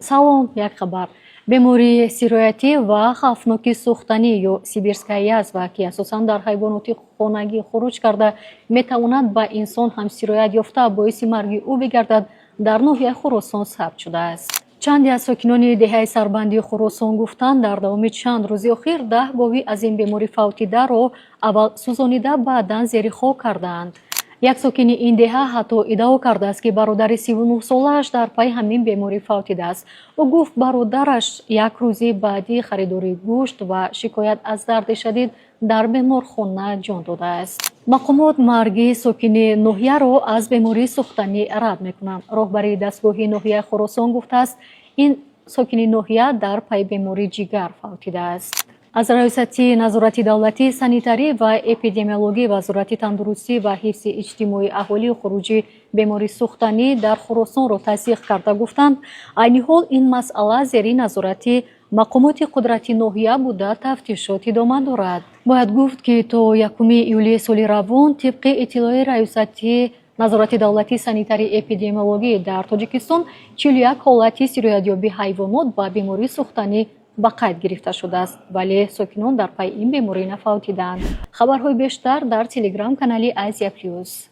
салом, як хабар. бемории сироятӣ ва хавфноки сӯхтанӣ ё сибирская язва ки асосан дар ҳайвоноти хонагӣ хуруҷ карда метавонад ба инсон ҳам сироят ёфта боиси марги ӯ бигардад, дар ноҳияи Хӯросон сабт шудааст. чанде аз сокинони деҳаи Сарбандии Хӯросон гуфтанд, дар давоми чанд рӯзи охир 10 гоҳи аз ин беморӣ фавтидаро аввал сӯзонида, баъдан зери хок кардаанд. як сокини ин деҳа ҳатто иддао кардааст, ки бародари 39 солааш дар пайи ҳамин беморӣ фавтидааст. ӯ гуфт бародараш як рӯзи баъди харидори гӯшт ва шикоят аз дарди шадид дар беморхона ҷон додааст. мақомот марги сокини ноҳияро аз бемории сӯхтанӣ рад мекунанд. роҳбари дастгоҳи ноҳияи Хӯросон гуфтааст, ин сокини ноҳия дар пайи бемории ҷигар фавтидааст. аз раёсати назорати давлатӣ, санитарӣ ва эпидемиологӣ, вазорати тандурустӣ ва ҳифзи иҷтимоии аҳолии хуруҷи бемории сӯхтанӣ дар Хӯросонро тасдиқ карда гуфтанд, айни ҳол ин масъала зери назорати мақомоти қудратии ноҳия буда тафтишот идома дорад. бояд гуфт, ки то 1 июли соли равон тибқи иттилои раёсати назорати давлатӣ, санитарӣ, эпидемиологӣ дар Тоҷикистон 41 ҳолати сироятёбии ҳайвонот ба бемории сӯхтанӣ ба қайд гирифта шудааст, вале сокинон дар пайи ин беморӣ нафавтиданд. хабарҳои бештар дар телеграм-канали Азия Плюс.